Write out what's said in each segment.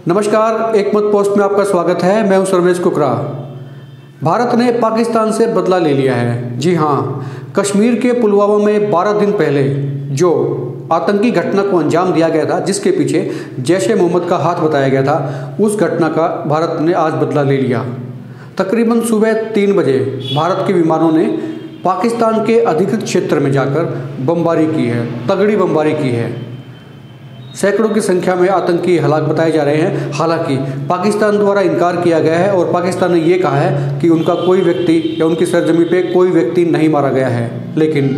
नमस्कार, एक मत पोस्ट में आपका स्वागत है। मैं हूं सर्वेश कुकरा। भारत ने पाकिस्तान से बदला ले लिया है। जी हाँ, कश्मीर के पुलवामा में 12 दिन पहले जो आतंकी घटना को अंजाम दिया गया था, जिसके पीछे जैश ए मोहम्मद का हाथ बताया गया था, उस घटना का भारत ने आज बदला ले लिया। तकरीबन सुबह 3 बजे भारत के विमानों ने पाकिस्तान के अधिकृत क्षेत्र में जाकर बमबारी की है, तगड़ी बमबारी की है। सैकड़ों की संख्या में आतंकी हलाक बताए जा रहे हैं। हालांकि पाकिस्तान द्वारा इनकार किया गया है और पाकिस्तान ने ये कहा है कि उनका कोई व्यक्ति या उनकी सरजमी पे कोई व्यक्ति नहीं मारा गया है। लेकिन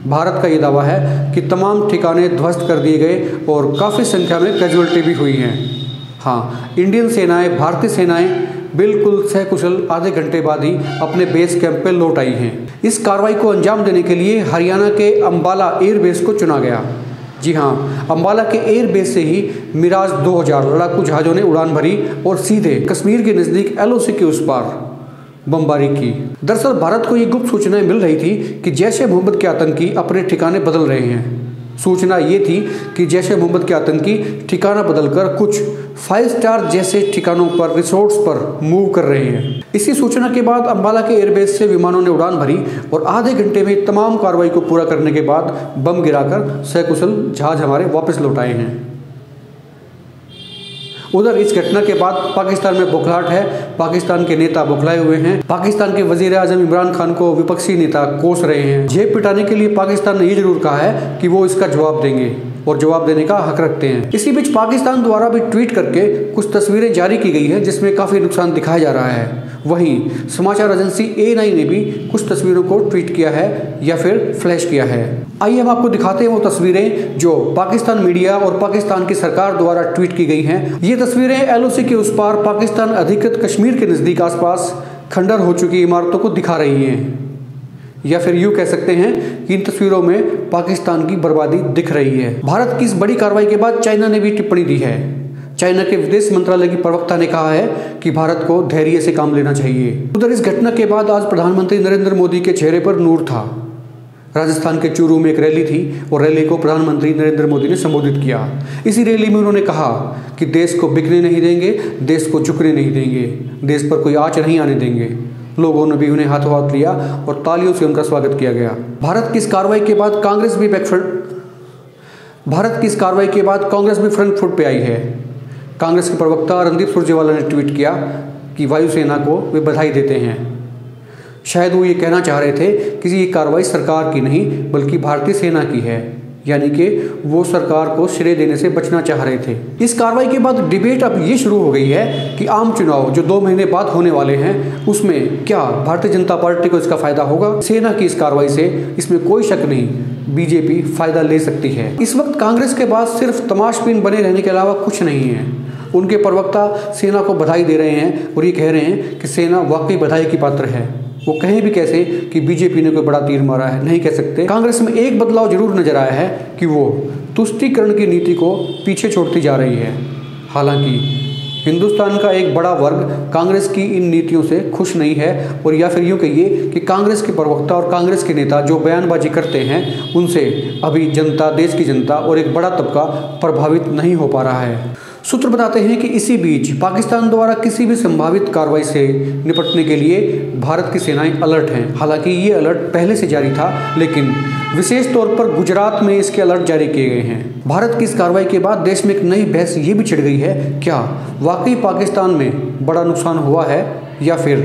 भारत का ये दावा है कि तमाम ठिकाने ध्वस्त कर दिए गए और काफ़ी संख्या में कैजुअल्टी भी हुई हैं। हाँ, इंडियन सेनाएं, भारतीय सेनाएं बिल्कुल सकुशल आधे घंटे बाद ही अपने बेस कैंप पे लौट आई हैं। इस कार्रवाई को अंजाम देने के लिए हरियाणा के अंबाला एयरबेस को चुना गया। जी हाँ, अंबाला के एयरबेस से ही मिराज 2000 लड़ाकू जहाज़ों ने उड़ान भरी और सीधे कश्मीर के नज़दीक LOC के उस पार बमबारी की। दरअसल भारत को ये गुप्त सूचनाएं मिल रही थी कि जैश ए मोहम्मद के आतंकी अपने ठिकाने बदल रहे हैं। सूचना ये थी कि जैश ए मोहम्मद के आतंकी ठिकाना बदलकर कुछ 5 स्टार जैसे ठिकानों पर, रिसोर्ट्स पर मूव कर रहे हैं। इसी सूचना के बाद अंबाला के एयरबेस से विमानों ने उड़ान भरी और आधे घंटे में तमाम कार्रवाई को पूरा करने के बाद बम गिराकर सकुशल जहाज हमारे वापस लौट आए हैं। उधर इस घटना के बाद पाकिस्तान में बौखलाहट है। पाकिस्तान के नेता बौखलाए हुए हैं। पाकिस्तान के वजीर आजम इमरान खान को विपक्षी नेता कोस रहे हैं। जेब पिटाने के लिए पाकिस्तान ने ये जरूर कहा है कि वो इसका जवाब देंगे और जवाब देने का हक रखते हैं। इसी बीच पाकिस्तान द्वारा भी ट्वीट करके कुछ तस्वीरें जारी की गई है, जिसमें काफ़ी नुकसान दिखाया जा रहा है। वहीं समाचार एजेंसी A9 ने भी कुछ तस्वीरों को ट्वीट किया है या फिर फ्लैश किया है। आइए हम आपको दिखाते हैं वो तस्वीरें जो पाकिस्तान मीडिया और पाकिस्तान की सरकार द्वारा ट्वीट की गई हैं। ये तस्वीरें LOC के उस पार पाकिस्तान अधिकृत कश्मीर के नज़दीक आसपास खंडर हो चुकी इमारतों को दिखा रही हैं, या फिर यूँ कह सकते हैं कि इन तस्वीरों में पाकिस्तान की बर्बादी दिख रही है। भारत की इस बड़ी कार्रवाई के बाद चाइना ने भी टिप्पणी दी है। चाइना के विदेश मंत्रालय की प्रवक्ता ने कहा है कि भारत को धैर्य से काम लेना चाहिए। उधर इस घटना के बाद आज प्रधानमंत्री नरेंद्र मोदी के चेहरे पर नूर था। राजस्थान के चूरू में एक रैली थी और रैली को प्रधानमंत्री नरेंद्र मोदी ने संबोधित किया। इसी रैली में उन्होंने कहा कि देश को बिकने नहीं देंगे, देश को झुकने नहीं देंगे, देश पर कोई आँच नहीं आने देंगे। लोगों ने भी उन्हें हाथों हाथ लिया और तालियों से उनका स्वागत किया गया। भारत की इस कार्रवाई के बाद कांग्रेस भी फ्रंट फुट पे आई है। कांग्रेस के प्रवक्ता रणदीप सुरजेवाला ने ट्वीट किया कि वायुसेना को वे बधाई देते हैं। शायद वो ये कहना चाह रहे थे कि ये कार्रवाई सरकार की नहीं बल्कि भारतीय सेना की है, यानी कि वो सरकार को श्रेय देने से बचना चाह रहे थे। इस कार्रवाई के बाद डिबेट अब ये शुरू हो गई है कि आम चुनाव जो 2 महीने बाद होने वाले हैं, उसमें क्या भारतीय जनता पार्टी को इसका फायदा होगा। सेना की इस कार्रवाई से, इसमें कोई शक नहीं, बीजेपी फायदा ले सकती है। इस वक्त कांग्रेस के पास सिर्फ तमाशबीन बने रहने के अलावा कुछ नहीं है। उनके प्रवक्ता सेना को बधाई दे रहे हैं और ये कह रहे हैं कि सेना वाकई बधाई की पात्र है। वो कहें भी कैसे कि बीजेपी ने कोई बड़ा तीर मारा है, नहीं कह सकते। कांग्रेस में एक बदलाव जरूर नजर आया है कि वो तुष्टीकरण की नीति को पीछे छोड़ती जा रही है। हालांकि हिंदुस्तान का एक बड़ा वर्ग कांग्रेस की इन नीतियों से खुश नहीं है, और या फिर यूँ कहिए कि कांग्रेस के प्रवक्ता और कांग्रेस के नेता जो बयानबाजी करते हैं, उनसे अभी जनता, देश की जनता और एक बड़ा तबका प्रभावित नहीं हो पा रहा है। सूत्र बताते हैं कि इसी बीच पाकिस्तान द्वारा किसी भी संभावित कार्रवाई से निपटने के लिए भारत की सेनाएं अलर्ट हैं। हालांकि ये अलर्ट पहले से जारी था, लेकिन विशेष तौर पर गुजरात में इसके अलर्ट जारी किए गए हैं। भारत की इस कार्रवाई के बाद देश में एक नई बहस ये भी छिड़ गई है, क्या वाकई पाकिस्तान में बड़ा नुकसान हुआ है या फिर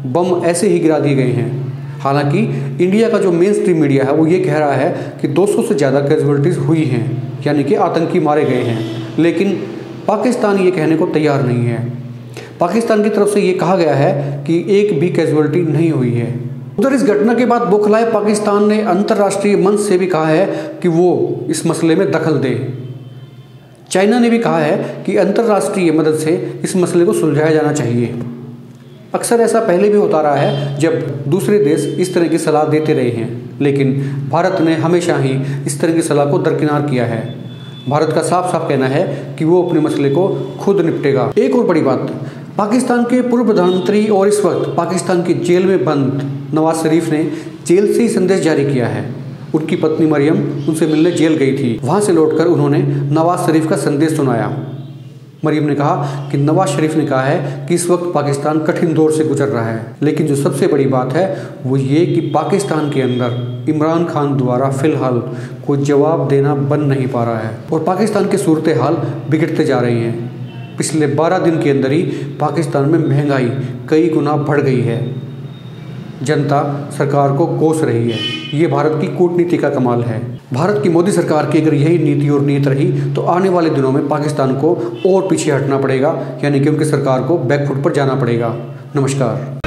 बम ऐसे ही गिरा दिए गए हैं। हालांकि इंडिया का जो मेन स्ट्रीम मीडिया है वो ये कह रहा है कि 200 से ज़्यादा कैजुअल्टीज़ हुई हैं, यानी कि आतंकी मारे गए हैं। लेकिन पाकिस्तान ये कहने को तैयार नहीं है। पाकिस्तान की तरफ से ये कहा गया है कि एक भी कैजुअल्टी नहीं हुई है। उधर इस घटना के बाद बौखलाए पाकिस्तान ने अंतर्राष्ट्रीय मंच से भी कहा है कि वो इस मसले में दखल दे। चाइना ने भी कहा है कि अंतर्राष्ट्रीय मदद से इस मसले को सुलझाया जाना चाहिए। अक्सर ऐसा पहले भी होता रहा है जब दूसरे देश इस तरह की सलाह देते रहे हैं, लेकिन भारत ने हमेशा ही इस तरह की सलाह को दरकिनार किया है। भारत का साफ साफ कहना है कि वो अपने मसले को खुद निपटेगा। एक और बड़ी बात, पाकिस्तान के पूर्व प्रधानमंत्री और इस वक्त पाकिस्तान की जेल में बंद नवाज शरीफ ने जेल से ही संदेश जारी किया है। उनकी पत्नी मरियम उनसे मिलने जेल गई थी। वहाँ से लौटकर उन्होंने नवाज शरीफ का संदेश सुनाया। मरियम ने कहा कि नवाज शरीफ ने कहा है कि इस वक्त पाकिस्तान कठिन दौर से गुजर रहा है, लेकिन जो सबसे बड़ी बात है वो ये कि पाकिस्तान के अंदर इमरान खान द्वारा फ़िलहाल कोई जवाब देना बन नहीं पा रहा है और पाकिस्तान की सूरत हाल बिगड़ते जा रही हैं। पिछले 12 दिन के अंदर ही पाकिस्तान में महंगाई कई गुना बढ़ गई है। जनता सरकार को कोस रही है। ये भारत की कूटनीति का कमाल है। भारत की मोदी सरकार की अगर यही नीति और नीयत रही तो आने वाले दिनों में पाकिस्तान को और पीछे हटना पड़ेगा, यानी कि उनकी सरकार को बैकफुट पर जाना पड़ेगा। नमस्कार।